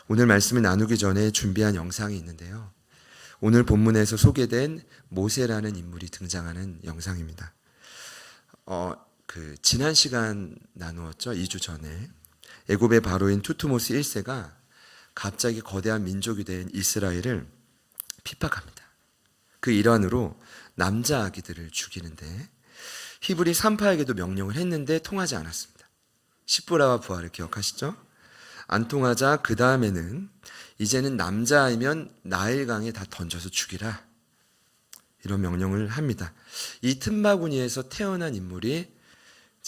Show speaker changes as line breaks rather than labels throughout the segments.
오늘 말씀을 나누기 전에 준비한 영상이 있는데요. 오늘 본문에서 소개된 모세라는 인물이 등장하는 영상입니다. 지난 시간 나누었죠. 2주 전에. 애굽의 바로인 투트모스 1세가 갑자기 거대한 민족이 된 이스라엘을 핍박합니다. 그 일환으로 남자 아기들을 죽이는데 히브리 산파에게도 명령을 했는데 통하지 않았습니다. 시브라와 부하를 기억하시죠? 안 통하자 그 다음에는 이제는 남자아이면 나일강에 다 던져서 죽이라, 이런 명령을 합니다. 이 틈바구니에서 태어난 인물이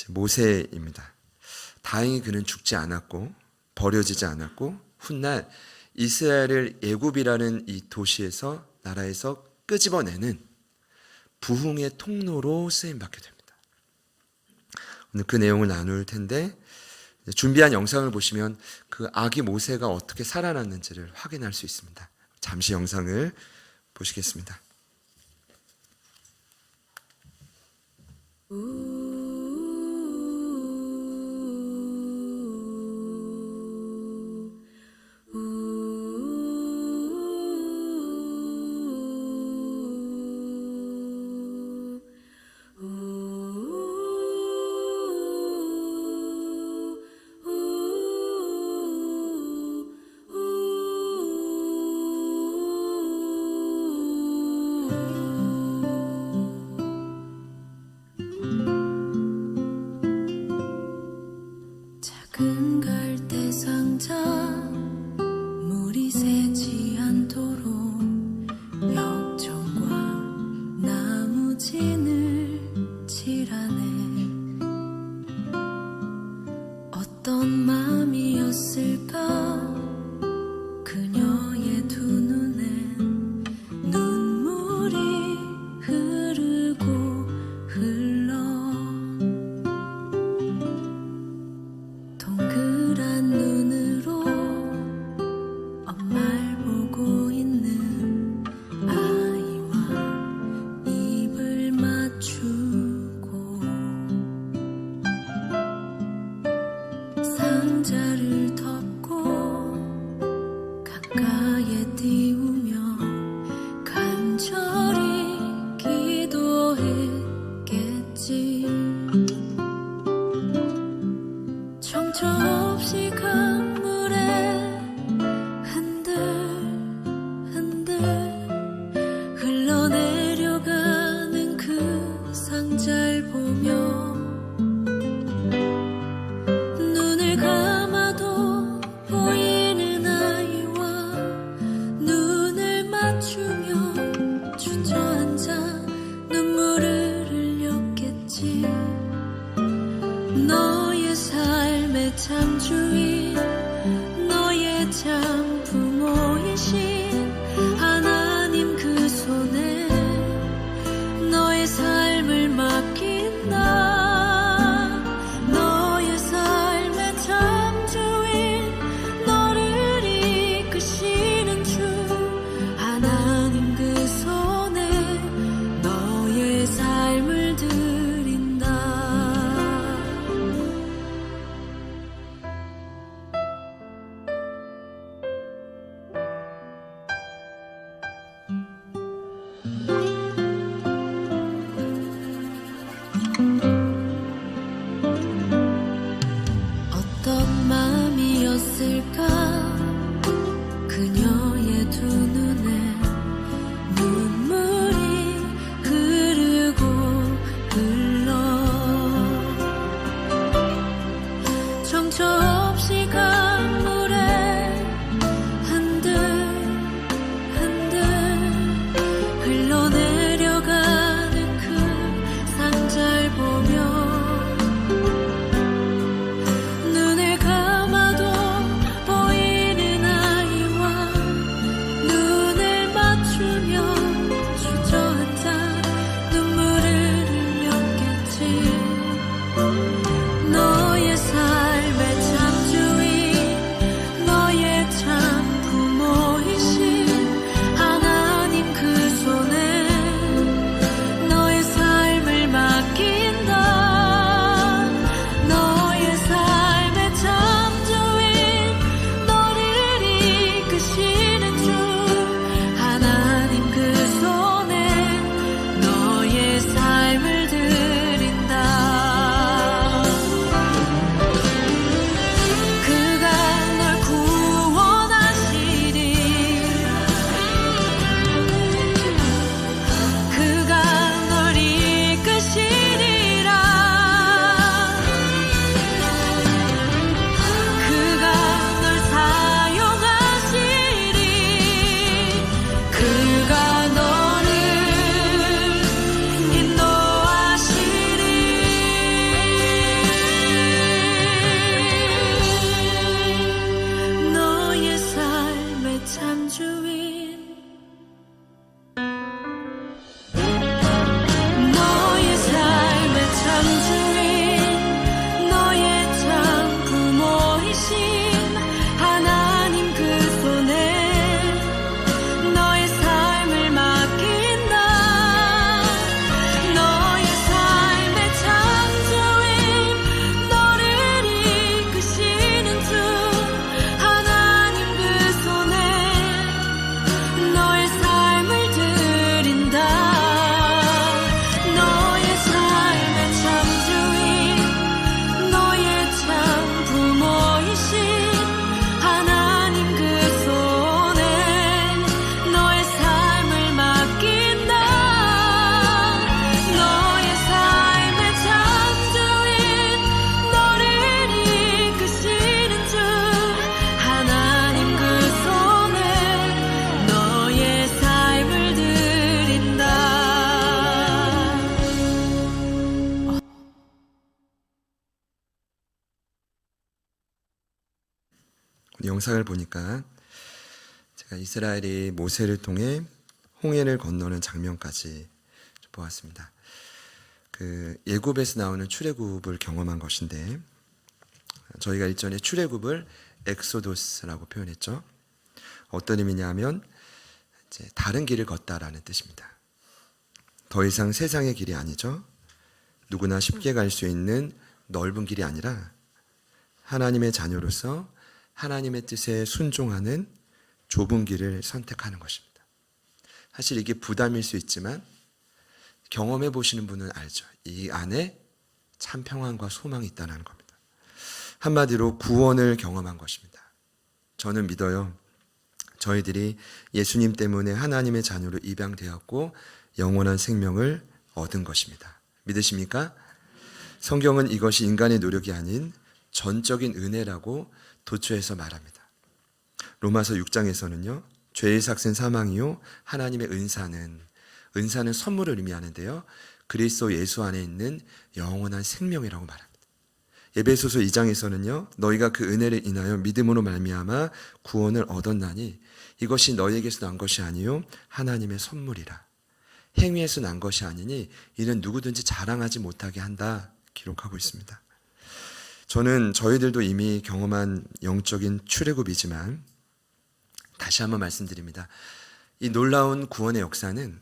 모세입니다. 다행히 그는 죽지 않았고 버려지지 않았고 훗날 이스라엘을 애굽이라는 이 도시에서, 나라에서 끄집어내는 부흥의 통로로 쓰임받게 됩니다. 오늘 그 내용을 나눌 텐데, 준비한 영상을 보시면 그 아기 모세가 어떻게 살아났는지를 확인할 수 있습니다. 잠시 영상을 보시겠습니다.
작은 갈대 상자 물이 새지 않도록 역청과 나무진을 칠하네. 어떤 맘이었을까 그녀의 두 눈엔 눈물이 흐르고 흘러 동그란 눈으로
영상을 보니까 제가 이스라엘이 모세를 통해 홍해를 건너는 장면까지 보았습니다. 그 예굽에서 나오는 출애굽을 경험한 것인데, 저희가 일전에 출애굽을 엑소도스라고 표현했죠. 어떤 의미냐면 이제 다른 길을 걷다라는 뜻입니다. 더 이상 세상의 길이 아니죠. 누구나 쉽게 갈 수 있는 넓은 길이 아니라 하나님의 자녀로서 하나님의 뜻에 순종하는 좁은 길을 선택하는 것입니다. 사실 이게 부담일 수 있지만 경험해 보시는 분은 알죠. 이 안에 참 평안과 소망이 있다는 겁니다. 한마디로 구원을 경험한 것입니다. 저는 믿어요. 저희들이 예수님 때문에 하나님의 자녀로 입양되었고 영원한 생명을 얻은 것입니다. 믿으십니까? 성경은 이것이 인간의 노력이 아닌 전적인 은혜라고 도처에서 말합니다. 로마서 6장에서는요. 죄의 삭은 사망이요 하나님의 은사는 선물을 의미하는데요. 그리스도 예수 안에 있는 영원한 생명이라고 말합니다. 에베소서 2장에서는요. 너희가 그 은혜를 인하여 믿음으로 말미암아 구원을 얻었나니 이것이 너희에게서 난 것이 아니요 하나님의 선물이라. 행위에서 난 것이 아니니 이는 누구든지 자랑하지 못하게 한다 기록하고 있습니다. 저는 저희들도 이미 경험한 영적인 출애굽이지만 다시 한번 말씀드립니다. 이 놀라운 구원의 역사는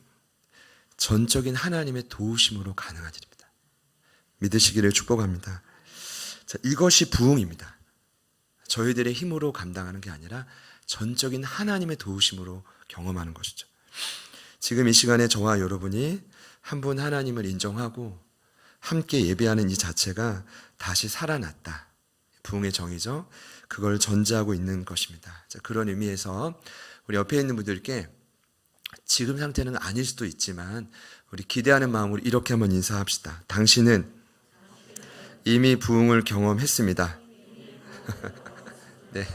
전적인 하나님의 도우심으로 가능한 일입니다. 믿으시기를 축복합니다. 자, 이것이 부흥입니다. 저희들의 힘으로 감당하는 게 아니라 전적인 하나님의 도우심으로 경험하는 것이죠. 지금 이 시간에 저와 여러분이 한 분 하나님을 인정하고 함께 예배하는 이 자체가 다시 살아났다. 부흥의 정의죠. 그걸 전제하고 있는 것입니다. 자, 그런 의미에서 우리 옆에 있는 분들께 지금 상태는 아닐 수도 있지만 우리 기대하는 마음으로 이렇게 한번 인사합시다. 당신은 이미 부흥을 경험했습니다. 네,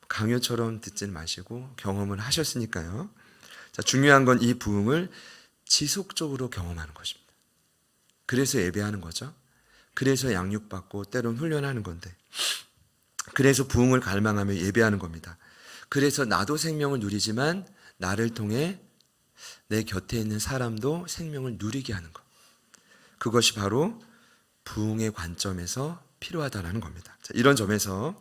강요처럼 듣진 마시고 경험을 하셨으니까요. 자, 중요한 건 이 부흥을 지속적으로 경험하는 것입니다. 그래서 예배하는 거죠. 그래서 양육받고 때론 훈련하는 건데, 그래서 부흥을 갈망하며 예배하는 겁니다. 그래서 나도 생명을 누리지만 나를 통해 내 곁에 있는 사람도 생명을 누리게 하는 것. 그것이 바로 부흥의 관점에서 필요하다는 겁니다. 자, 이런 점에서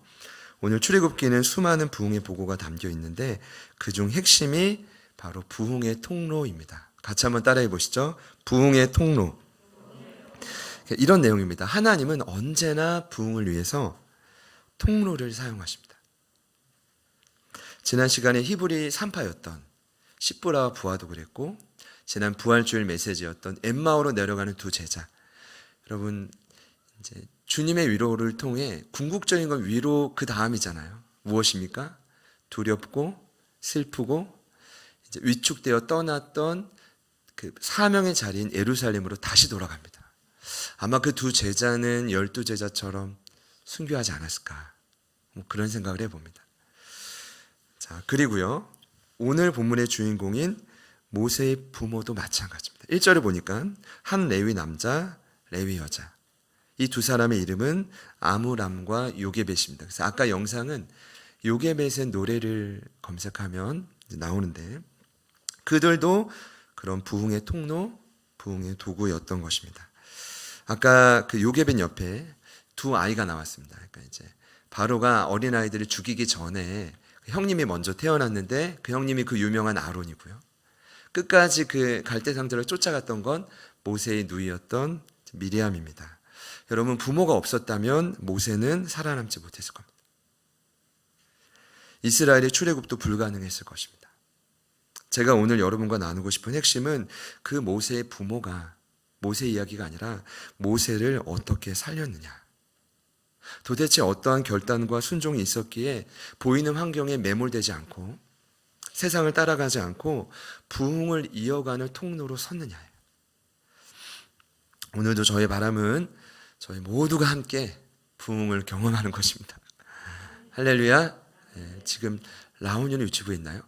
오늘 출애굽기는 수많은 부흥의 보고가 담겨 있는데 그중 핵심이 바로 부흥의 통로입니다. 같이 한번 따라해 보시죠. 부흥의 통로. 이런 내용입니다. 하나님은 언제나 부흥을 위해서 통로를 사용하십니다. 지난 시간에 히브리 3파였던 십부라와 부하도 그랬고, 지난 부활주일 메시지였던 엠마오로 내려가는 두 제자. 여러분, 이제 주님의 위로를 통해 궁극적인 건 위로 그 다음이잖아요. 무엇입니까? 두렵고 슬프고 이제 위축되어 떠났던 그 사명의 자리인 예루살렘으로 다시 돌아갑니다. 아마 그 두 제자는 12제자처럼 순교하지 않았을까, 그런 생각을 해봅니다. 자, 그리고요, 오늘 본문의 주인공인 모세의 부모도 마찬가지입니다. 1절을 보니까 한 레위 남자, 레위 여자, 이 두 사람의 이름은 아므람과 요게벳입니다. 그래서 아까 영상은 요게벳의 노래를 검색하면 나오는데 그들도 그런 부흥의 통로, 부흥의 도구였던 것입니다. 아까 그 요게벳 옆에 두 아이가 나왔습니다. 그러니까 이제 바로가 어린아이들을 죽이기 전에 형님이 먼저 태어났는데 그 형님이 그 유명한 아론이고요. 끝까지 그 갈대상자를 쫓아갔던 건 모세의 누이였던 미리암입니다. 여러분, 부모가 없었다면 모세는 살아남지 못했을 겁니다. 이스라엘의 출애굽도 불가능했을 것입니다. 제가 오늘 여러분과 나누고 싶은 핵심은 그 모세의 부모가 모세 이야기가 아니라 모세를 어떻게 살렸느냐. 도대체 어떠한 결단과 순종이 있었기에 보이는 환경에 매몰되지 않고 세상을 따라가지 않고 부흥을 이어가는 통로로 섰느냐예요. 오늘도 저의 바람은 저희 모두가 함께 부흥을 경험하는 것입니다. 할렐루야. 네, 지금 라온이는 유치부에 있나요?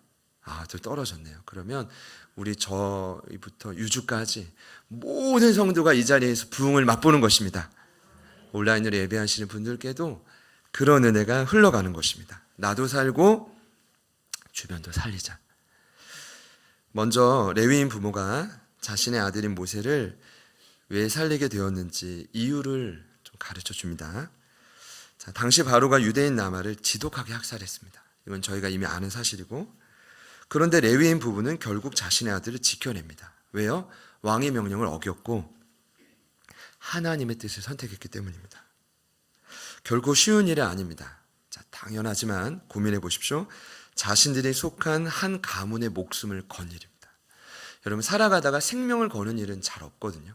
좀 떨어졌네요. 그러면 우리 저희부터 유주까지 모든 성도가 이 자리에서 부흥을 맛보는 것입니다. 온라인으로 예배하시는 분들께도 그런 은혜가 흘러가는 것입니다. 나도 살고 주변도 살리자. 먼저 레위인 부모가 자신의 아들인 모세를 왜 살리게 되었는지 이유를 좀 가르쳐 줍니다. 자, 당시 바로가 유대인 나마를 지독하게 학살했습니다. 이건 저희가 이미 아는 사실이고, 그런데 레위인 부부는 결국 자신의 아들을 지켜냅니다. 왜요? 왕의 명령을 어겼고 하나님의 뜻을 선택했기 때문입니다. 결코 쉬운 일이 아닙니다. 자, 당연하지만 고민해 보십시오. 자신들이 속한 한 가문의 목숨을 건 일입니다. 여러분, 살아가다가 생명을 거는 일은 잘 없거든요.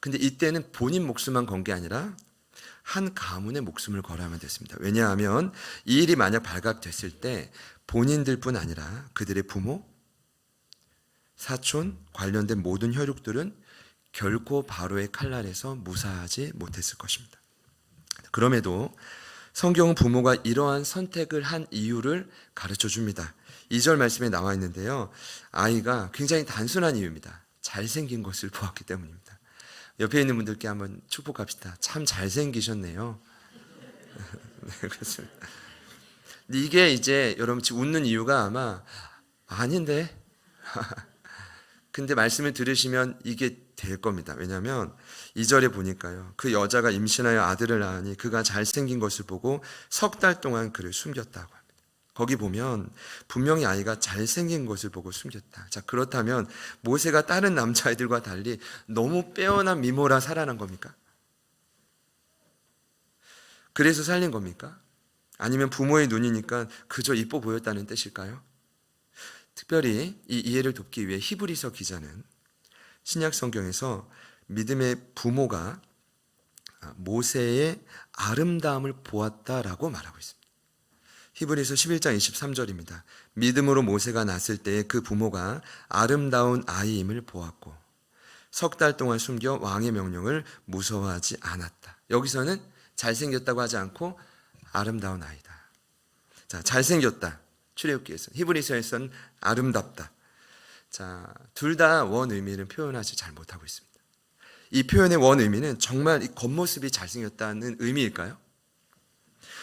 근데 이때는 본인 목숨만 건 게 아니라 한 가문의 목숨을 걸어야만 됐습니다. 왜냐하면 이 일이 만약 발각됐을 때 본인들뿐 아니라 그들의 부모, 사촌, 관련된 모든 혈육들은 결코 바로의 칼날에서 무사하지 못했을 것입니다. 그럼에도 성경은 부모가 이러한 선택을 한 이유를 가르쳐 줍니다. 2절 말씀에 나와 있는데요. 아이가 굉장히 단순한 이유입니다. 잘생긴 것을 보았기 때문입니다. 옆에 있는 분들께 한번 축복합시다. 참 잘생기셨네요. 네, 그렇습니다. 이게 이제 여러분 지금 웃는 이유가 아마 아닌데 근데 말씀을 들으시면 이게 될 겁니다. 왜냐하면 2절에 보니까요. 그 여자가 임신하여 아들을 낳으니 그가 잘생긴 것을 보고 석 달 동안 그를 숨겼다고 합니다. 거기 보면 분명히 아이가 잘생긴 것을 보고 숨겼다. 자, 그렇다면 모세가 다른 남자아이들과 달리 너무 빼어난 미모라 살아난 겁니까? 그래서 살린 겁니까? 아니면 부모의 눈이니까 그저 이뻐 보였다는 뜻일까요? 특별히 이 이해를 돕기 위해 히브리서 기자는 신약 성경에서 믿음의 부모가 모세의 아름다움을 보았다라고 말하고 있습니다. 히브리서 11장 23절입니다. 믿음으로 모세가 낳았을 때에 그 부모가 아름다운 아이임을 보았고 석 달 동안 숨겨 왕의 명령을 무서워하지 않았다. 여기서는 잘생겼다고 하지 않고 아름다운 아이다. 자, 잘생겼다. 출애굽기에서, 히브리서에서는 아름답다. 자, 둘 다 원 의미를 표현하지 잘 못하고 있습니다. 이 표현의 원 의미는 정말 이 겉모습이 잘생겼다는 의미일까요?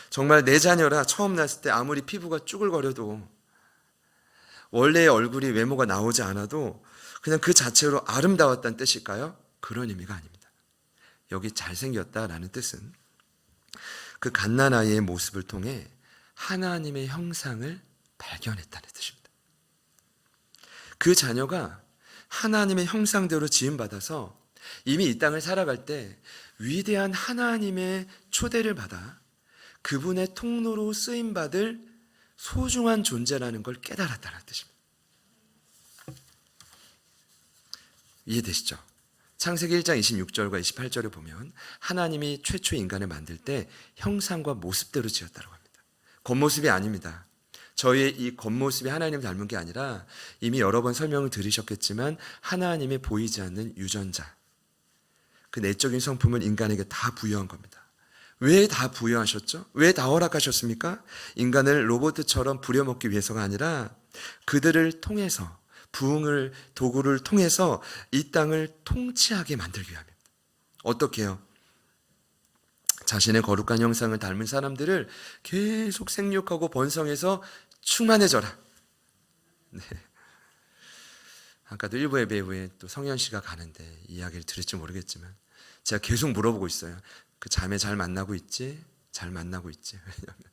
정말 내 자녀라 처음 낳았을 때 아무리 피부가 쭈글거려도 원래의 얼굴이 외모가 나오지 않아도 그냥 그 자체로 아름다웠다는 뜻일까요? 그런 의미가 아닙니다. 여기 잘생겼다라는 뜻은 그 갓난아이의 모습을 통해 하나님의 형상을 발견했다는 뜻입니다. 그 자녀가 하나님의 형상대로 지음받아서 이미 이 땅을 살아갈 때 위대한 하나님의 초대를 받아 그분의 통로로 쓰임받을 소중한 존재라는 걸 깨달았다는 뜻입니다. 이해되시죠? 창세기 1장 26절과 28절을 보면 하나님이 최초 인간을 만들 때 형상과 모습대로 지었다고 합니다. 겉모습이 아닙니다. 저희의 이 겉모습이 하나님을 닮은 게 아니라 이미 여러 번 설명을 들으셨겠지만 하나님의 보이지 않는 유전자, 그 내적인 성품을 인간에게 다 부여한 겁니다. 왜 다 부여하셨죠? 왜 다 허락하셨습니까? 인간을 로봇처럼 부려먹기 위해서가 아니라 그들을 통해서 부흥을 도구를 통해서 이 땅을 통치하게 만들기 위함입니다. 어떻게 해요? 자신의 거룩한 형상을 닮은 사람들을 계속 생육하고 번성해서 충만해져라. 네. 아까도 일부 예배 후에 또 성현 씨가 가는데 이야기를 들을지 모르겠지만 제가 계속 물어보고 있어요. 그 자매 잘 만나고 있지? 잘 만나고 있지? 왜냐하면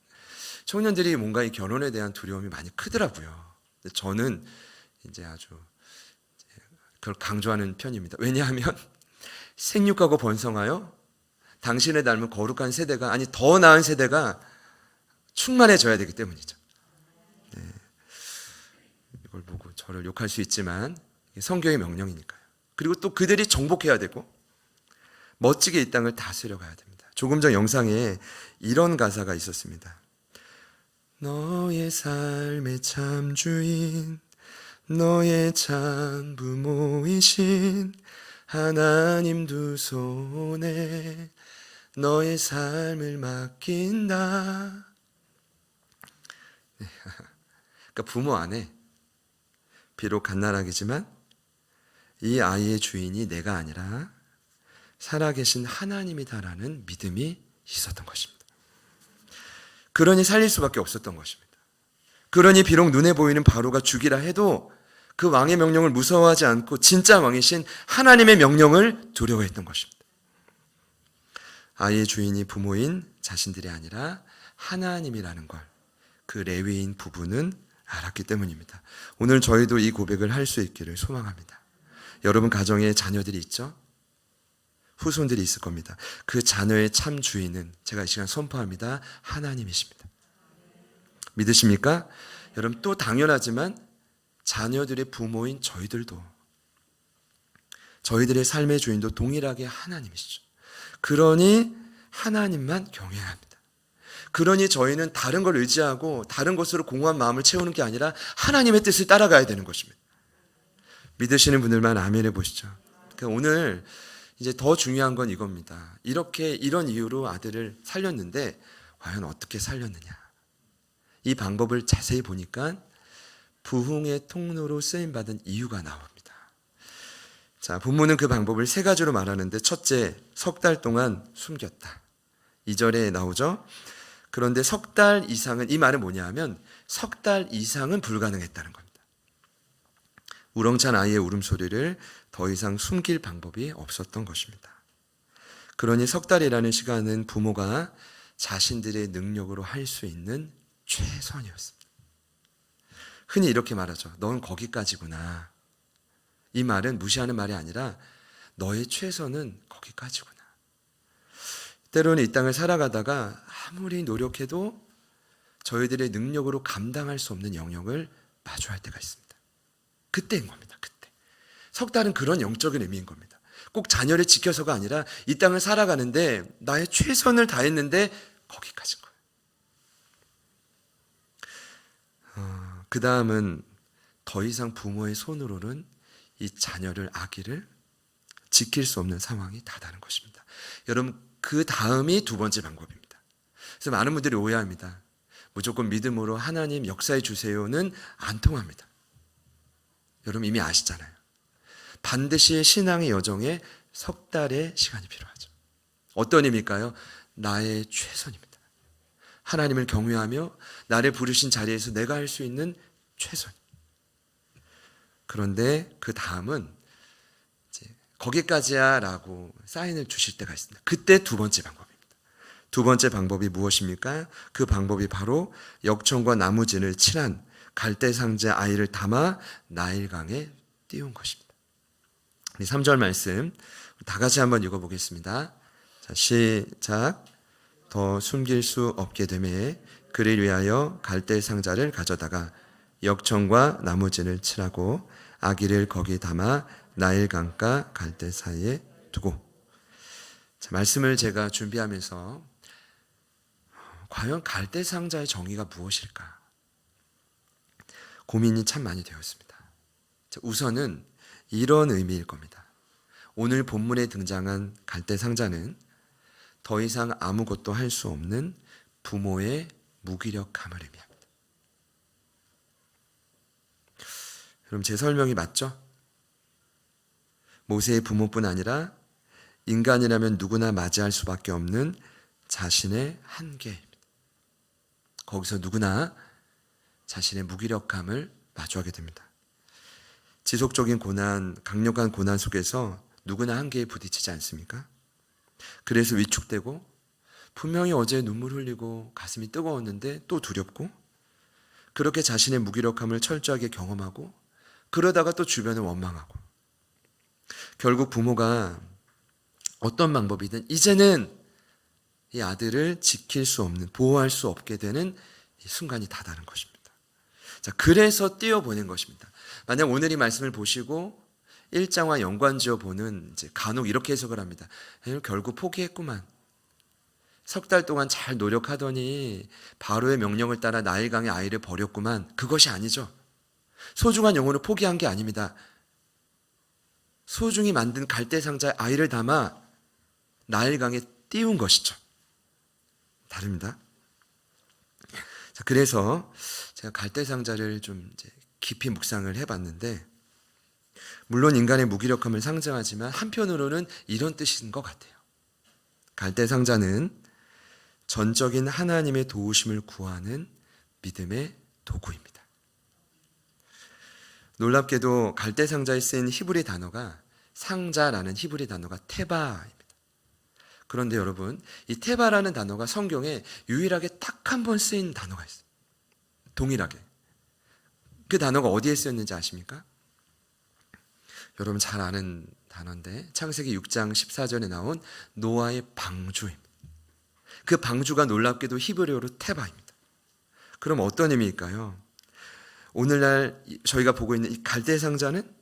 청년들이 뭔가 이 결혼에 대한 두려움이 많이 크더라고요. 근데 저는 이제 아주 그걸 강조하는 편입니다. 왜냐하면 생육하고 번성하여 당신을 닮은 거룩한 세대가, 아니 더 나은 세대가 충만해져야 되기 때문이죠. 네. 이걸 보고 저를 욕할 수 있지만 성경의 명령이니까요. 그리고 또 그들이 정복해야 되고 멋지게 이 땅을 다스려 가야 됩니다. 조금 전 영상에 이런 가사가 있었습니다. 너의 삶의 참 주인, 너의 참 부모이신 하나님 두 손에 너의 삶을 맡긴다. 그러니까 부모 안에 비록 갓난아기지만 이 아이의 주인이 내가 아니라 살아계신 하나님이다라는 믿음이 있었던 것입니다. 그러니 살릴 수밖에 없었던 것입니다. 그러니 비록 눈에 보이는 바로가 죽이라 해도 그 왕의 명령을 무서워하지 않고 진짜 왕이신 하나님의 명령을 두려워했던 것입니다. 아이의 주인이 부모인 자신들이 아니라 하나님이라는 걸 그 레위인 부부는 알았기 때문입니다. 오늘 저희도 이 고백을 할 수 있기를 소망합니다. 여러분 가정에 자녀들이 있죠? 후손들이 있을 겁니다. 그 자녀의 참 주인은 제가 이 시간 선포합니다. 하나님이십니다. 믿으십니까? 여러분 또 당연하지만 자녀들의 부모인 저희들도 저희들의 삶의 주인도 동일하게 하나님이시죠. 그러니 하나님만 경외해야 합니다. 그러니 저희는 다른 걸 의지하고 다른 것으로 공허한 마음을 채우는 게 아니라 하나님의 뜻을 따라가야 되는 것입니다. 믿으시는 분들만 아멘 해보시죠. 그러니까 오늘 이제 더 중요한 건 이겁니다. 이런 이유로 아들을 살렸는데 과연 어떻게 살렸느냐. 이 방법을 자세히 보니까 부흥의 통로로 쓰임받은 이유가 나옵니다. 자, 본문은 그 방법을 세 가지로 말하는데 첫째, 석 달 동안 숨겼다. 2절에 나오죠. 그런데 석 달 이상은, 이 말은 뭐냐 하면 석 달 이상은 불가능했다는 겁니다. 우렁찬 아이의 울음소리를 더 이상 숨길 방법이 없었던 것입니다. 그러니 석 달이라는 시간은 부모가 자신들의 능력으로 할 수 있는 최선이었습니다. 흔히 이렇게 말하죠. 넌 거기까지구나. 이 말은 무시하는 말이 아니라 너의 최선은 거기까지구나. 때로는 이 땅을 살아가다가 아무리 노력해도 저희들의 능력으로 감당할 수 없는 영역을 마주할 때가 있습니다. 그때인 겁니다. 그때. 석 달은 그런 영적인 의미인 겁니다. 꼭 자녀를 지켜서가 아니라 이 땅을 살아가는데 나의 최선을 다했는데 거기까지인 거예요. 그 다음은 더 이상 부모의 손으로는 이 자녀를, 아기를 지킬 수 없는 상황이 다다른 것입니다. 여러분, 그 다음이 두 번째 방법입니다. 그래서 많은 분들이 오해합니다. 무조건 믿음으로 하나님 역사해 주세요는 안 통합니다. 여러분 이미 아시잖아요. 반드시 신앙의 여정에 석 달의 시간이 필요하죠. 어떤 의미일까요? 나의 최선입니다. 하나님을 경외하며 나를 부르신 자리에서 내가 할 수 있는 최선. 그런데 그 다음은 거기까지야 라고 사인을 주실 때가 있습니다. 그때 두 번째 방법입니다. 두 번째 방법이 무엇입니까? 그 방법이 바로 역청과 나무진을 칠한 갈대 상자에 아이를 담아 나일강에 띄운 것입니다. 3절 말씀 다 같이 한번 읽어보겠습니다. 자, 시작. 더 숨길 수 없게 되매 그를 위하여 갈대 상자를 가져다가 역청과 나무진을 칠하고 아기를 거기 담아 나일강과 갈대 사이에 두고. 자, 말씀을 제가 준비하면서 과연 갈대 상자의 정의가 무엇일까 고민이 참 많이 되었습니다. 자, 우선은 이런 의미일 겁니다. 오늘 본문에 등장한 갈대 상자는 더 이상 아무것도 할 수 없는 부모의 무기력함을 의미합니다. 그럼 제 설명이 맞죠? 모세의 부모뿐 아니라 인간이라면 누구나 맞이할 수밖에 없는 자신의 한계입니다. 거기서 누구나 자신의 무기력함을 마주하게 됩니다. 지속적인 고난, 강력한 고난 속에서 누구나 한계에 부딪히지 않습니까? 그래서 위축되고 분명히 어제 눈물 흘리고 가슴이 뜨거웠는데 또 두렵고 그렇게 자신의 무기력함을 철저하게 경험하고 그러다가 또 주변을 원망하고 결국 부모가 어떤 방법이든 이제는 이 아들을 지킬 수 없는, 보호할 수 없게 되는 이 순간이 다다른 것입니다. 자, 그래서 띄워보낸 것입니다. 만약 오늘 이 말씀을 보시고 1장과 연관지어 보는 이제 간혹 이렇게 해석을 합니다. 결국 포기했구만. 석 달 동안 잘 노력하더니 바로의 명령을 따라 나일강의 아이를 버렸구만. 그것이 아니죠. 소중한 영혼을 포기한 게 아닙니다. 소중히 만든 갈대 상자에 아이를 담아 나일강에 띄운 것이죠. 다릅니다. 자, 그래서 제가 갈대 상자를 좀 이제 깊이 묵상을 해봤는데, 물론 인간의 무기력함을 상징하지만 한편으로는 이런 뜻인 것 같아요. 갈대 상자는 전적인 하나님의 도우심을 구하는 믿음의 도구입니다. 놀랍게도 갈대상자에 쓰인 히브리 단어가 상자라는 히브리 단어가 테바입니다. 그런데 여러분, 이 테바라는 단어가 성경에 유일하게 딱 한 번 쓰인 단어가 있어요. 동일하게. 그 단어가 어디에 쓰였는지 아십니까? 여러분 잘 아는 단어인데 창세기 6장 14절에 나온 노아의 방주입니다. 그 방주가 놀랍게도 히브리어로 테바입니다. 그럼 어떤 의미일까요? 오늘날 저희가 보고 있는 이 갈대상자는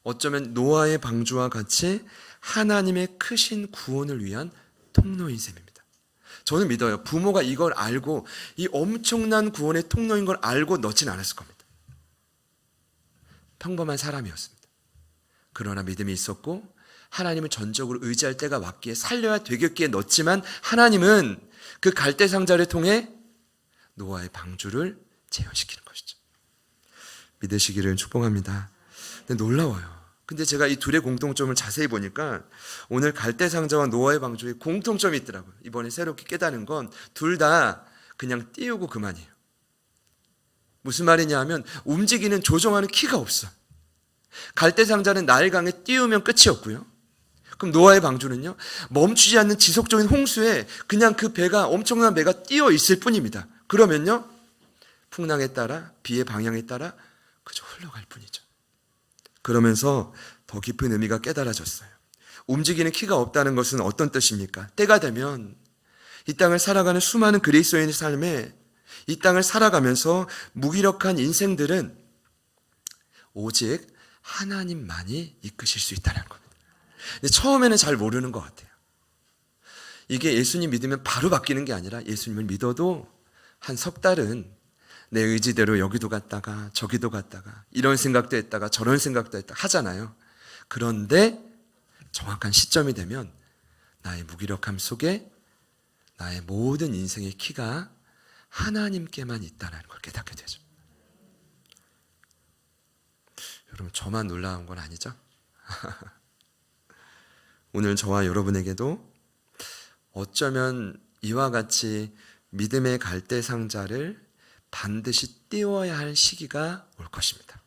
어쩌면 노아의 방주와 같이 하나님의 크신 구원을 위한 통로인 셈입니다. 저는 믿어요. 부모가 이걸 알고 이 엄청난 구원의 통로인 걸 알고 넣진 않았을 겁니다. 평범한 사람이었습니다. 그러나 믿음이 있었고 하나님을 전적으로 의지할 때가 왔기에 살려야 되겠기에 넣었지만 하나님은 그 갈대상자를 통해 노아의 방주를 재현시키는 것이죠. 믿으시기를 축복합니다. 근데 놀라워요. 근데 제가 이 둘의 공통점을 자세히 보니까 오늘 갈대상자와 노아의 방주에 공통점이 있더라고요. 이번에 새롭게 깨달은 건 둘 다 그냥 띄우고 그만이에요. 무슨 말이냐 하면 움직이는 조정하는 키가 없어. 갈대상자는 나일강에 띄우면 끝이었고요. 그럼 노아의 방주는요, 멈추지 않는 지속적인 홍수에 그냥 그 배가, 엄청난 배가 띄어 있을 뿐입니다. 그러면요, 풍랑에 따라, 비의 방향에 따라 그저 흘러갈 뿐이죠. 그러면서 더 깊은 의미가 깨달아졌어요. 움직이는 키가 없다는 것은 어떤 뜻입니까? 때가 되면 이 땅을 살아가는 수많은 그리스도인의 삶에 이 땅을 살아가면서 무기력한 인생들은 오직 하나님만이 이끄실 수 있다는 겁니다. 근데 처음에는 잘 모르는 것 같아요. 이게 예수님 믿으면 바로 바뀌는 게 아니라 예수님을 믿어도 한 석 달은 내 의지대로 여기도 갔다가 저기도 갔다가 이런 생각도 했다가 저런 생각도 했다가 하잖아요. 그런데 정확한 시점이 되면 나의 무기력함 속에 나의 모든 인생의 키가 하나님께만 있다는 걸 깨닫게 되죠. 여러분, 저만 놀라운 건 아니죠? 오늘 저와 여러분에게도 어쩌면 이와 같이 믿음의 갈대상자를 반드시 띄워야 할 시기가 올 것입니다.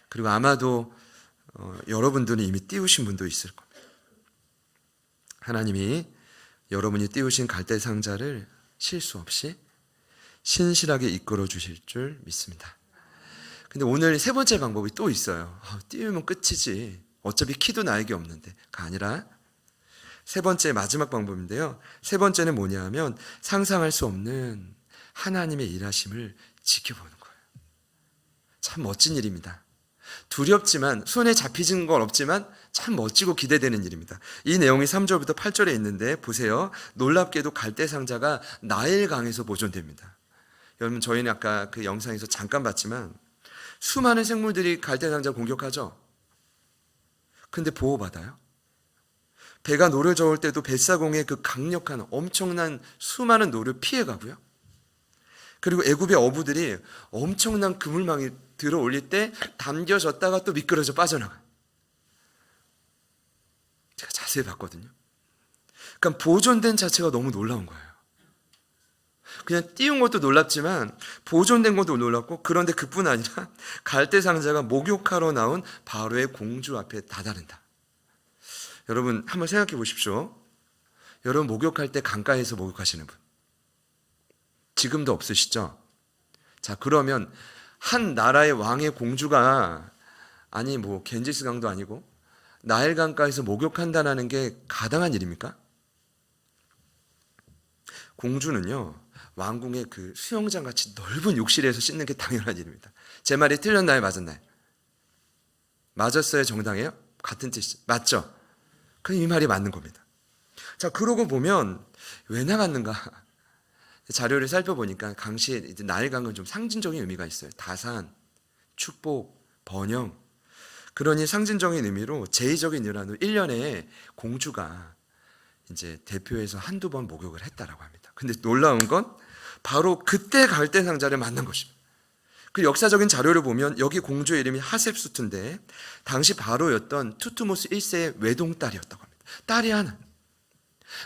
그리고 아마도 여러분들은 이미 띄우신 분도 있을 겁니다. 하나님이 여러분이 띄우신 갈대상자를 실수 없이 신실하게 이끌어 주실 줄 믿습니다. 근데 오늘 세 번째 방법이 또 있어요. 띄우면 끝이지. 어차피 키도 나에게 없는데. 가 아니라 세 번째 마지막 방법인데요. 세 번째는 뭐냐 하면 상상할 수 없는 하나님의 일하심을 지켜보는 거예요. 참 멋진 일입니다. 두렵지만 손에 잡히는 건 없지만 참 멋지고 기대되는 일입니다. 이 내용이 3절부터 8절에 있는데 보세요. 놀랍게도 갈대상자가 나일강에서 보존됩니다. 여러분, 저희는 아까 그 영상에서 잠깐 봤지만 수많은 생물들이 갈대상자 공격하죠. 근데 보호받아요. 배가 노를 저을 때도 뱃사공의 그 강력한 엄청난 수많은 노를 피해가고요. 그리고 애굽의 어부들이 엄청난 그물망이 들어 올릴 때 담겨졌다가 또 미끄러져 빠져나가요. 제가 자세히 봤거든요. 그러니까 보존된 자체가 너무 놀라운 거예요. 그냥 띄운 것도 놀랍지만 보존된 것도 놀랍고, 그런데 그뿐 아니라 갈대상자가 목욕하러 나온 바로의 공주 앞에 다다른다. 여러분 한번 생각해 보십시오. 여러분 목욕할 때 강가에서 목욕하시는 분 지금도 없으시죠? 자, 그러면 한 나라의 왕의 공주가 아니 뭐 겐지스강도 아니고 나일강가에서 목욕한다는 게 가당한 일입니까? 공주는요, 왕궁의 그 수영장 같이 넓은 욕실에서 씻는 게 당연한 일입니다. 제 말이 틀렸나요? 맞았나요? 맞았어요? 정당해요? 같은 뜻이죠. 맞죠? 그럼 이 말이 맞는 겁니다. 자, 그러고 보면 왜 나갔는가? 자료를 살펴보니까 당시에 나일강은 좀 상징적인 의미가 있어요. 다산, 축복, 번영. 그러니 상징적인 의미로 제의적인 일환으로 1년에 공주가 이제 대표해서 한두 번 목욕을 했다라고 합니다. 근데 놀라운 건 바로 그때 갈대상자를 만난 것입니다. 그 역사적인 자료를 보면 여기 공주의 이름이 하셉수트인데 당시 바로였던 투트모스 1세의 외동딸이었다고 합니다. 딸이 하나.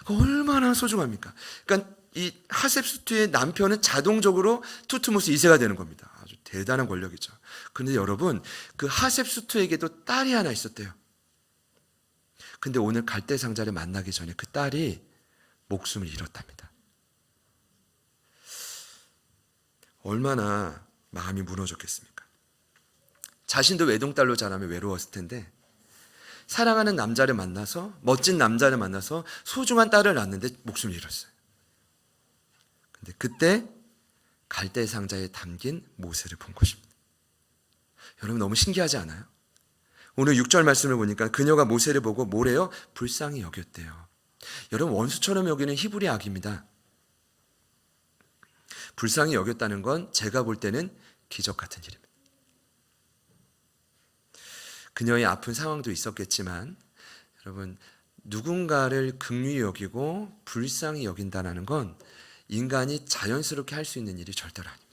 얼마나 소중합니까? 그러니까 이 하셉스투의 남편은 자동적으로 투트모스 2세가 되는 겁니다. 아주 대단한 권력이죠. 그런데 여러분, 그 하셉스투에게도 딸이 하나 있었대요. 근데 오늘 갈대 상자를 만나기 전에 그 딸이 목숨을 잃었답니다. 얼마나 마음이 무너졌겠습니까? 자신도 외동딸로 자라며 외로웠을 텐데 사랑하는 남자를 만나서, 멋진 남자를 만나서 소중한 딸을 낳았는데 목숨을 잃었어요. 근데 그때 갈대 상자에 담긴 모세를 본 것입니다. 여러분, 너무 신기하지 않아요? 오늘 6절 말씀을 보니까 그녀가 모세를 보고 뭐래요? 불쌍히 여겼대요. 여러분, 원수처럼 여기는 히브리 악입니다. 불쌍히 여겼다는 건 제가 볼 때는 기적 같은 일입니다. 그녀의 아픈 상황도 있었겠지만 여러분, 누군가를 긍휼히 여기고 불쌍히 여긴다는 건 인간이 자연스럽게 할 수 있는 일이 절대로 아닙니다.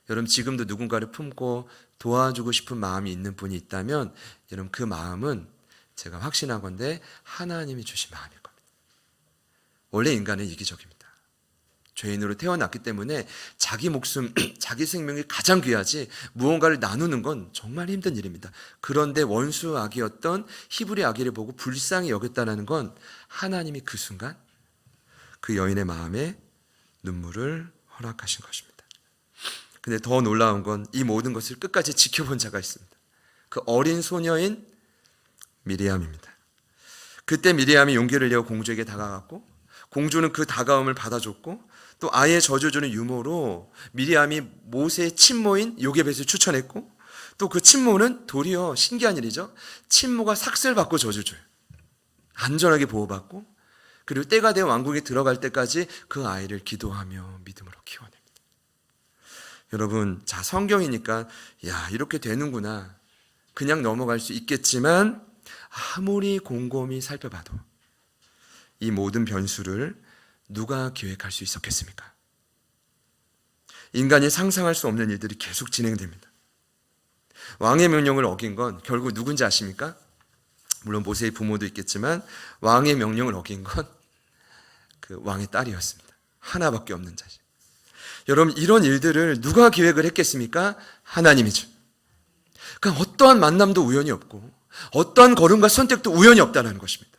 여러분, 지금도 누군가를 품고 도와주고 싶은 마음이 있는 분이 있다면 여러분, 그 마음은 제가 확신하건대 하나님이 주신 마음일 겁니다. 원래 인간은 이기적입니다. 죄인으로 태어났기 때문에 자기 목숨, 자기 생명이 가장 귀하지 무언가를 나누는 건 정말 힘든 일입니다. 그런데 원수 아기였던 히브리 아기를 보고 불쌍히 여겼다는 건 하나님이 그 순간 그 여인의 마음에 눈물을 허락하신 것입니다. 근데 더 놀라운 건 이 모든 것을 끝까지 지켜본 자가 있습니다. 그 어린 소녀인 미리암입니다. 그때 미리암이 용기를 내어 공주에게 다가갔고 공주는 그 다가옴을 받아줬고 또 아이의 젖어주는 유모로 미리암이 모세의 친모인 요게벳을 추천했고 또 그 친모는 도리어 신기한 일이죠. 친모가 삭슬 받고 젖어줘요. 안전하게 보호받고 그리고 때가 되어 왕궁에 들어갈 때까지 그 아이를 기도하며 믿음으로 키워냅니다. 여러분, 자, 성경이니까 야, 이렇게 되는구나 그냥 넘어갈 수 있겠지만 아무리 곰곰이 살펴봐도 이 모든 변수를 누가 기획할 수 있었겠습니까? 인간이 상상할 수 없는 일들이 계속 진행됩니다. 왕의 명령을 어긴 건 결국 누군지 아십니까? 물론 모세의 부모도 있겠지만 왕의 명령을 어긴 건 그 왕의 딸이었습니다. 하나밖에 없는 자식. 여러분, 이런 일들을 누가 기획을 했겠습니까? 하나님이죠. 그러니까 어떠한 만남도 우연이 없고 어떠한 걸음과 선택도 우연이 없다는 것입니다.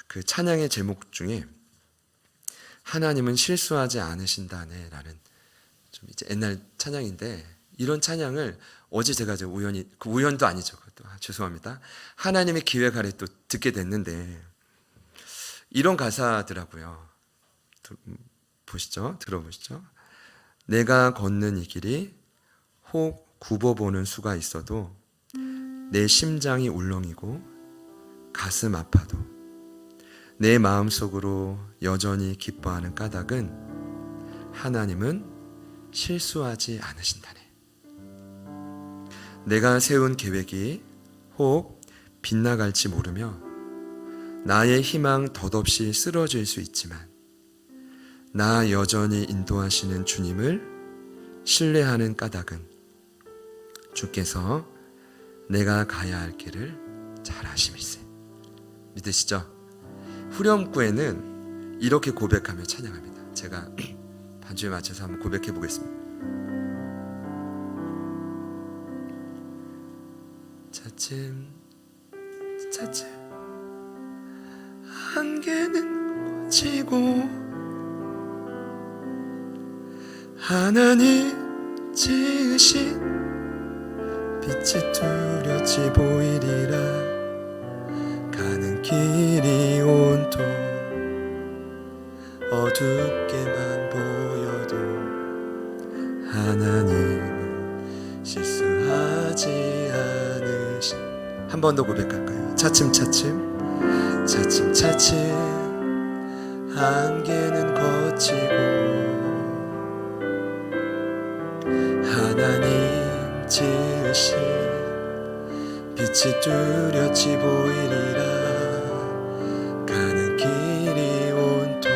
그 찬양의 제목 중에 하나님은 실수하지 않으신다네 라는 좀 이제 옛날 찬양인데 이런 찬양을 어제 제가 우연히, 그 우연도 아니죠. 그것도 죄송합니다. 하나님의 기획하래 또 듣게 됐는데 이런 가사더라고요. 보시죠. 들어보시죠. 내가 걷는 이 길이 혹 굽어보는 수가 있어도 내 심장이 울렁이고 가슴 아파도 내 마음속으로 여전히 기뻐하는 까닭은 하나님은 실수하지 않으신다네. 내가 세운 계획이 혹 빗나갈지 모르며 나의 희망 덧없이 쓰러질 수 있지만 나 여전히 인도하시는 주님을 신뢰하는 까닭은 주께서 내가 가야 할 길을 잘 아심일세. 믿으시죠? 후렴구에는 이렇게 고백하며 찬양합니다. 제가 반주에 맞춰서 한번 고백해 보겠습니다. 차츰 안개는 지고 하나님 지으신 빛이 뚜렷이 보이리라. 가는 길이 온통 어둡게만 보여도 하나님은 실수하지 않으신. 한 번 더 고백할까요? 차츰 안개는 걷히고 하나님 지으신 빛이 뚜렷이 보이리라. 가는 길이 온통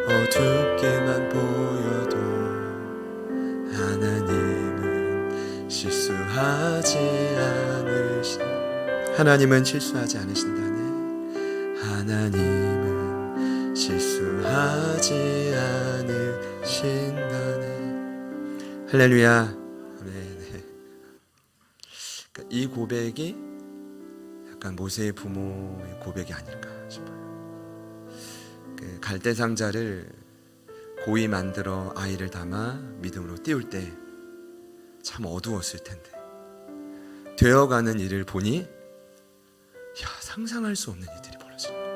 어둡게만 보여도 하나님은 실수하지 않으신. 하나님은 실수하지 않으신다네. 하나님은 실수하지 않으신다네. 할렐루야. 네. 이 고백이 약간 모세의 부모의 고백이 아닐까 싶어요. 그 갈대 상자를 고이 만들어 아이를 담아 믿음으로 띄울 때 참 어두웠을 텐데 되어가는 일을 보니 상상할 수 없는 일들이 벌어지는 거예요.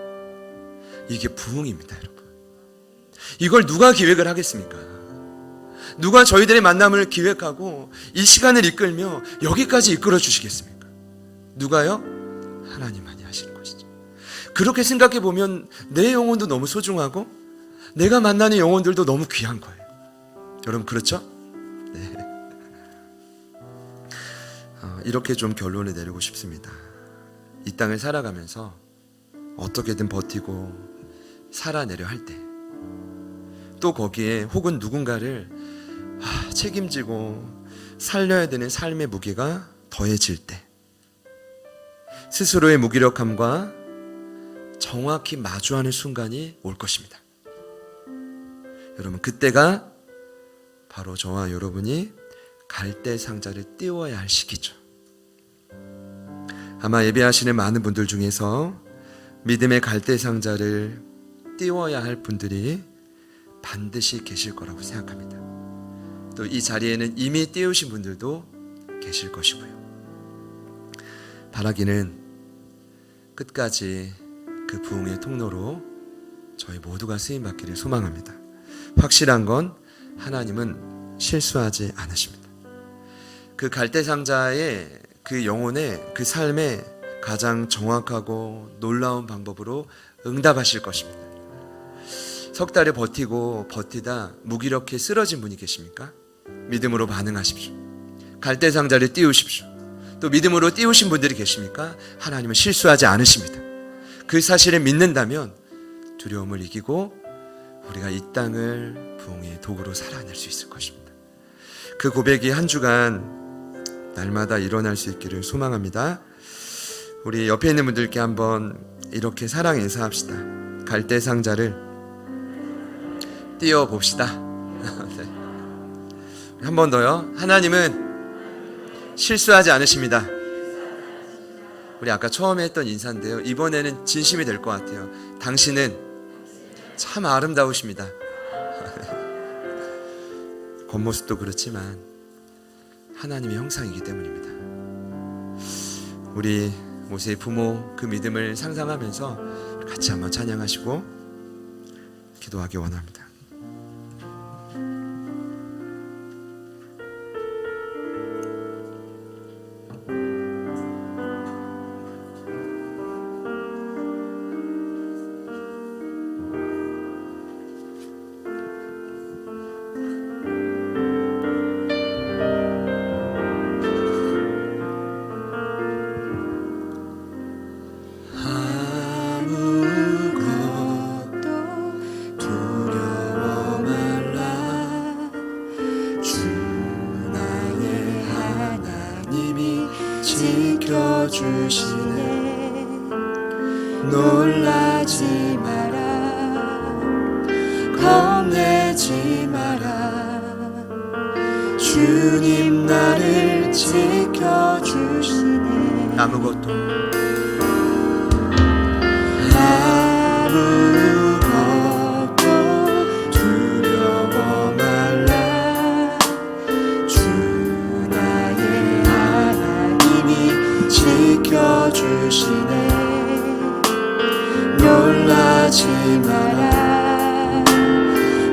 이게 부흥입니다, 여러분. 이걸 누가 기획을 하겠습니까? 누가 저희들의 만남을 기획하고 이 시간을 이끌며 여기까지 이끌어 주시겠습니까? 누가요? 하나님만이 하시는 것이죠. 그렇게 생각해 보면 내 영혼도 너무 소중하고 내가 만나는 영혼들도 너무 귀한 거예요. 여러분 그렇죠? 네. 이렇게 좀 결론을 내리고 싶습니다. 이 땅을 살아가면서 어떻게든 버티고 살아내려 할 때, 또 거기에 혹은 누군가를 책임지고 살려야 되는 삶의 무게가 더해질 때, 스스로의 무기력함과 정확히 마주하는 순간이 올 것입니다. 여러분 그때가 바로 저와 여러분이 갈대 상자를 띄워야 할 시기죠. 아마 예배하시는 많은 분들 중에서 믿음의 갈대 상자를 띄워야 할 분들이 반드시 계실 거라고 생각합니다. 또 이 자리에는 이미 띄우신 분들도 계실 것이고요. 바라기는 끝까지 그 부흥의 통로로 저희 모두가 쓰임받기를 소망합니다. 확실한 건 하나님은 실수하지 않으십니다. 그 갈대 상자의 그 영혼의 그 삶에 가장 정확하고 놀라운 방법으로 응답하실 것입니다. 석 달을 버티다 무기력해 쓰러진 분이 계십니까? 믿음으로 반응하십시오. 갈대 상자를 띄우십시오. 또 믿음으로 띄우신 분들이 계십니까? 하나님은 실수하지 않으십니다. 그 사실을 믿는다면 두려움을 이기고 우리가 이 땅을 부흥의 도구로 살아낼 수 있을 것입니다. 그 고백이 한 주간 날마다 일어날 수 있기를 소망합니다. 우리 옆에 있는 분들께 한번 이렇게 사랑 인사합시다. 갈대 상자를 띄워봅시다. 네. 한 번 더요. 하나님은 실수하지 않으십니다. 우리 아까 처음에 했던 인사인데요, 이번에는 진심이 될 것 같아요. 당신은 참 아름다우십니다. 겉모습도 그렇지만 하나님의 형상이기 때문입니다. 우리 모세의 부모 그 믿음을 상상하면서 같이 한번 찬양하시고 기도하기 원합니다.
지켜주시네. 놀라지 마라, 겁내지 마라. 주님 나를 지켜주시네.
아무것도
두려워 말라. 주 나의 하나님이 지켜주시네. 놀라지 마라,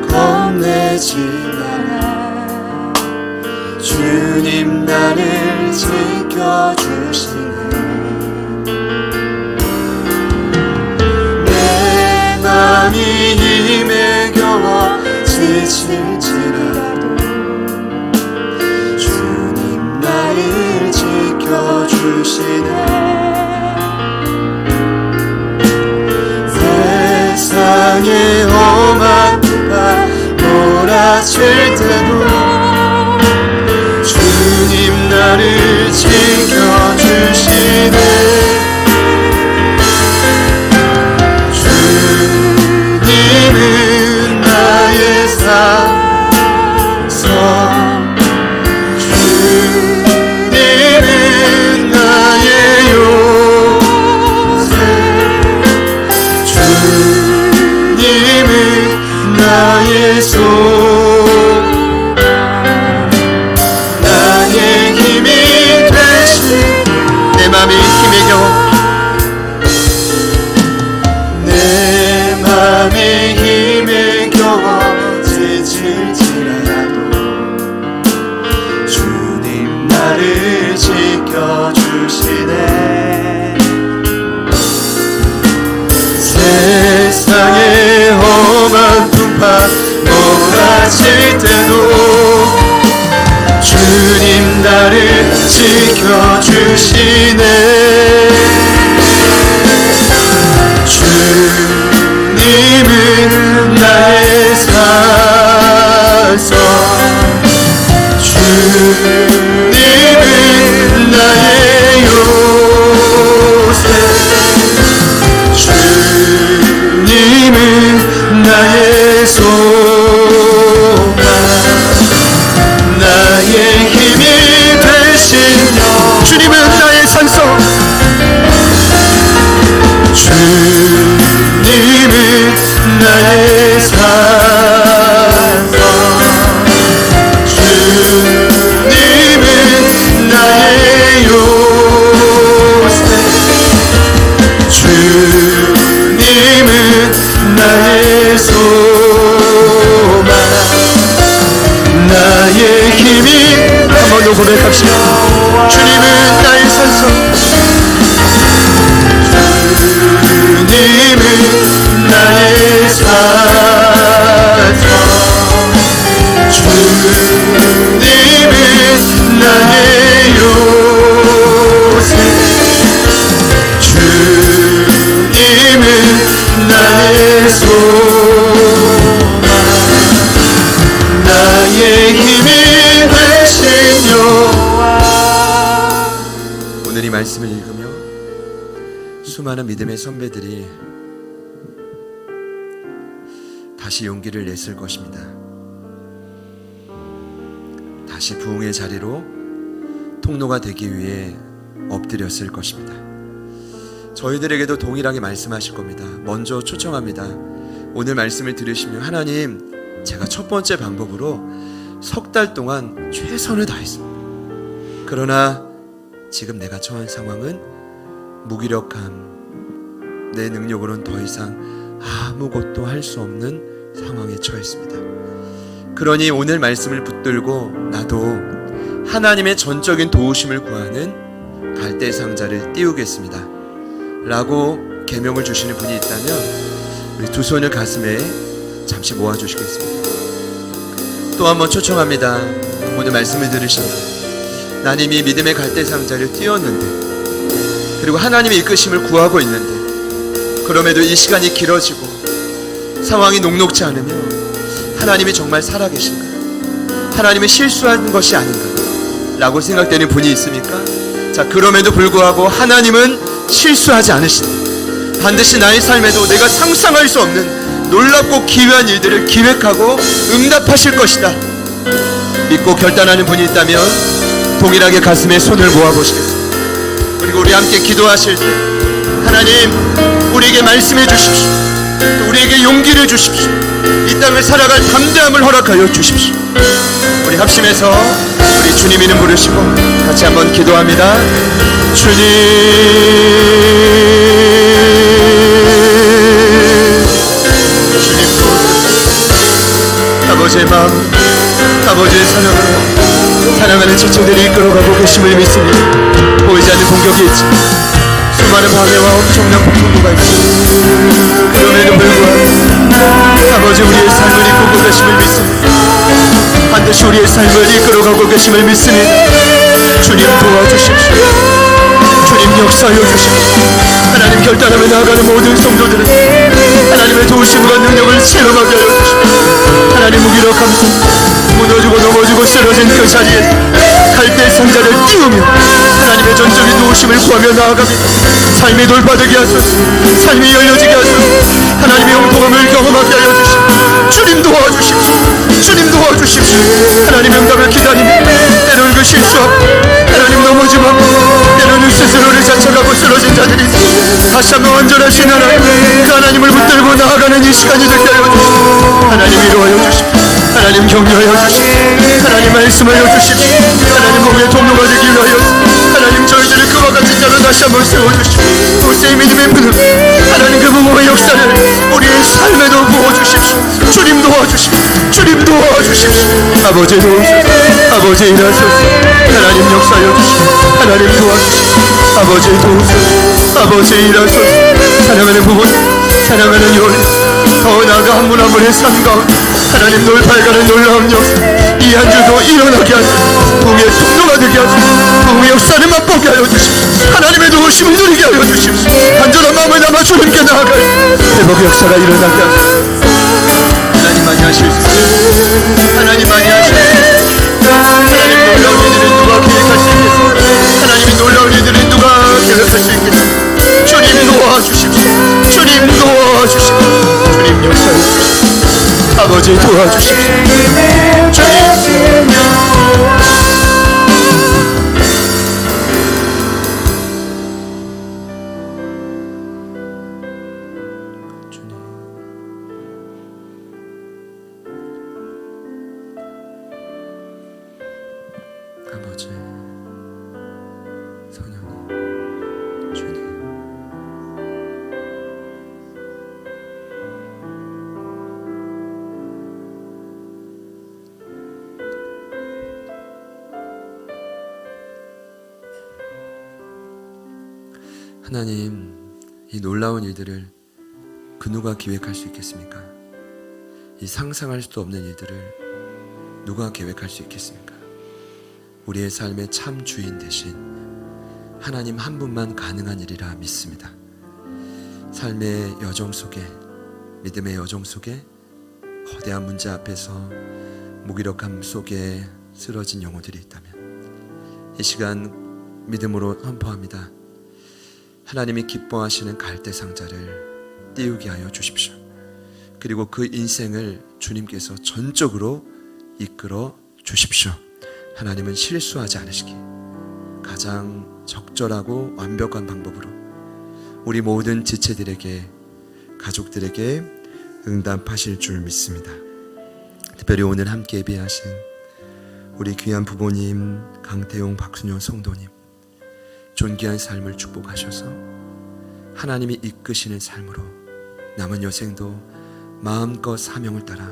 겁내지 마라. 주님 나를 지켜주시네. 내 맘이 힘에 겨워 지칠지라도 주님 나를 지켜주시네. 세상의 험한 비가 몰아칠 때도 주님 나를 지켜주시네. 소망 나의 힘이 되신
내 맘이 힘에 겨워
내 맘의 힘에 겨워 지칠지라도 주님 나를 지켜주시네 세상의 험한 풍파 몰아칠 때도 주님 나를 지켜주시네 주님은 나의 산성 주님은 나의 요새 주님은 나의 소망 나의 힘이 되시며 주님은 나의 산성 주님은 나의 산성 주님은 나의 요새 주님은 나의 소망 나의 힘이 한번 더 고백합시다 주님은 나의 산성 주님은 나의 산성 주님은 나의 요새 주님은 나의 소망 나의 힘이 되신 여호와
오늘 이 말씀을 읽으며 수많은 믿음의 선배들이 다시 용기를 냈을 것입니다. 다시 부흥의 자리로 통로가 되기 위해 엎드렸을 것입니다. 저희들에게도 동일하게 말씀하실 겁니다. 먼저 초청합니다. 오늘 말씀을 들으시면 하나님, 제가 첫 번째 방법으로 석 달 동안 최선을 다했습니다. 그러나 지금 내가 처한 상황은 무기력함, 내 능력으로는 더 이상 아무것도 할 수 없는 상황에 처했습니다. 그러니 오늘 말씀을 붙들고 나도 하나님의 전적인 도우심을 구하는 갈대 상자를 띄우겠습니다 라고 계명을 주시는 분이 있다면 우리 두 손을 가슴에 잠시 모아주시겠습니다. 또 한번 초청합니다. 오늘 말씀을 들으시면 나는 이미 믿음의 갈대 상자를 띄웠는데, 그리고 하나님의 이끄심을 구하고 있는데, 그럼에도 이 시간이 길어지고 상황이 녹록지 않으면 하나님이 정말 살아계신가, 하나님이 실수한 것이 아닌가 라고 생각되는 분이 있습니까? 자, 그럼에도 불구하고 하나님은 실수하지 않으신다. 반드시 나의 삶에도 내가 상상할 수 없는 놀랍고 기이한 일들을 기획하고 응답하실 것이다 믿고 결단하는 분이 있다면 동일하게 가슴에 손을 모아보시겠습니다. 그리고 우리 함께 기도하실 때 하나님, 우리에게 말씀해 주십시오. 또 우리에게 용기를 주십시오. 이 땅을 살아갈 담대함을 허락하여 주십시오. 우리 합심해서 우리 주님 이름 부르시고 같이 한번 기도합니다. 주님, 주님 아버지의 마음, 아버지의 사랑하는 지체들이 이끌어가고 계심을 믿습니다. 보이지 않는 공격이 있지, 수많은 방해와 엄청난 폭풍우가 있지, 그럼에도 불구하고 아버지 우리의 삶을 이끌고 계심을 믿습니다. 반드시 우리의 삶을 이끌어가고 계심을 믿습니다. 주님 도와주십시오. 주님 역사하여 주십시오. 하나님 결단하며 나아가는 모든 성도들은 하나님의 도우심과 능력을 체험하게 하여 주십시오. 하나님 무기력함 속 무너지고 넘어지고 쓰러진 그 자리에 갈대 상자를 띄우며 하나님의 전적인 도우심을 구하며 나아갑니다. 삶이 돌파되게 하소서. 삶이 열려지게 하소서. 하나님의 형통함을 경험하게 하여 주십시오. 주님 도와주십시오. 주님 도와주십시오. 하나님 응답을 기다립니다. 때로는 그 실수하고 하나님 넘어지고 때로는 스스로를 자책하고 쓰러진 자들이 있습니다. 다시 한번 완전하신 하나님, 그 하나님을 붙들고 나아가는 이 시간이 되게 하여 주십시오. 하나님 위로하여 주십시오.
하나님 격려하여 주십시오. 하나님 말씀하여 주십시오. 하나님 복의 통로가 되기 위하여 하나님 저희들을 그와 같은 자로 다시 한번 세워주십시오. 모세의 믿음의 분을 하나님 그 부모의 역사를 우리의 삶에도 부어주십시오. 주님 도와주십시오. 주님 도와주십시오. 아버지 도우소서. 아버지 일하소서. 하나님 역사하여 주십시오. 하나님 도와주십시오. 아버지 도우소서. 아버지 일하소서. 사랑하는 부모, 사랑하는 요리, 더 나아가 한 분 한 분의 삶 가운데 하나님 놀팔가는 놀라운 역사 이 한 주도 일어나게 하시고 부흥의 통로가 되게 하시고 부흥의 역사를 맛보게 하여 주십시오. 하나님의 도우심을 누리게 하여 주십시오. 간절한 마음을 담아 주님께 나아가요. 회복의 역사가 일어나게 하시고 하나님만이 하실 수 있습니다. 하나님만이 하실 수 있습니다. 하나님 놀라운 일들을 누가 계획할 수 있겠습니까? 하나님이 놀라운 일들을 누가 계획할 수 있겠습니까? 주님 도와주십시오. 주님 도와주십시오. 주님 역사해 주십시오. 아버지 도와주십시오. 주님
아버지, 성령님, 주님. 하나님, 이 놀라운 일들을 그 누가 기획할 수 있겠습니까? 이 상상할 수도 없는 일들을 누가 계획할 수 있겠습니까? 우리의 삶의 참 주인 되신 하나님 한 분만 가능한 일이라 믿습니다. 삶의 여정 속에, 믿음의 여정 속에 거대한 문제 앞에서 무기력함 속에 쓰러진 영혼들이 있다면 이 시간 믿음으로 선포합니다. 하나님이 기뻐하시는 갈대 상자를 띄우게 하여 주십시오. 그리고 그 인생을 주님께서 전적으로 이끌어 주십시오. 하나님은 실수하지 않으시기 가장 적절하고 완벽한 방법으로 우리 모든 지체들에게, 가족들에게 응답하실 줄 믿습니다. 특별히 오늘 함께 예배하신 우리 귀한 부모님 강태용, 박순효 성도님, 존귀한 삶을 축복하셔서 하나님이 이끄시는 삶으로 남은 여생도 마음껏 사명을 따라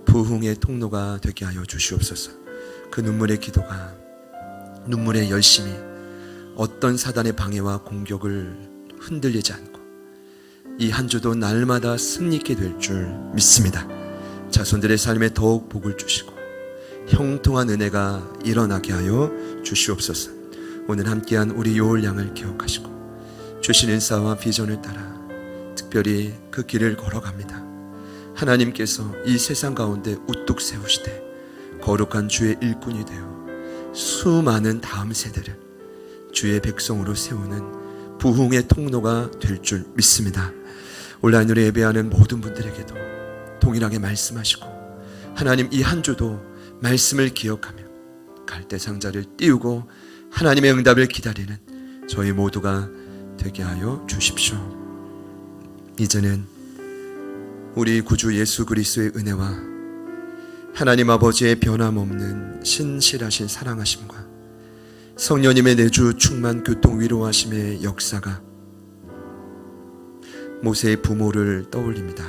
부흥의 통로가 되게 하여 주시옵소서. 그 눈물의 기도가, 눈물의 열심이 어떤 사단의 방해와 공격을 흔들리지 않고 이 한 주도 날마다 승리케 될 줄 믿습니다. 자손들의 삶에 더욱 복을 주시고 형통한 은혜가 일어나게 하여 주시옵소서. 오늘 함께한 우리 요올 양을 기억하시고 주신 은사와 비전을 따라 특별히 그 길을 걸어갑니다. 하나님께서 이 세상 가운데 우뚝 세우시되 거룩한 주의 일꾼이 되어 수많은 다음 세대를 주의 백성으로 세우는 부흥의 통로가 될 줄 믿습니다. 온라인으로 예배하는 모든 분들에게도 동일하게 말씀하시고 하나님 이 한 주도 말씀을 기억하며 갈대 상자를 띄우고 하나님의 응답을 기다리는 저희 모두가 되게 하여 주십시오. 이제는 우리 구주 예수 그리스도의 은혜와 하나님 아버지의 변함없는 신실하신 사랑하심과 성령님의 내주 충만 교통 위로하심의 역사가 모세의 부모를 떠올립니다.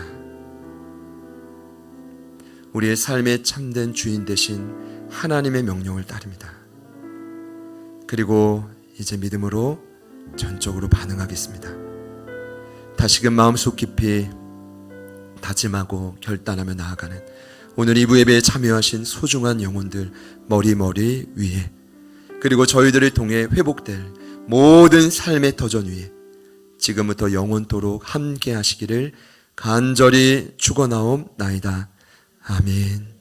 우리의 삶의 참된 주인 되신 하나님의 명령을 따릅니다. 그리고 이제 믿음으로 전적으로 반응하겠습니다. 다시금 마음속 깊이 다짐하고 결단하며 나아가는 오늘 2부 예배에 참여하신 소중한 영혼들 머리 위에, 그리고 저희들을 통해 회복될 모든 삶의 터전 위에 지금부터 영원토록 함께 하시기를 간절히 축원하옵나이다. 아멘.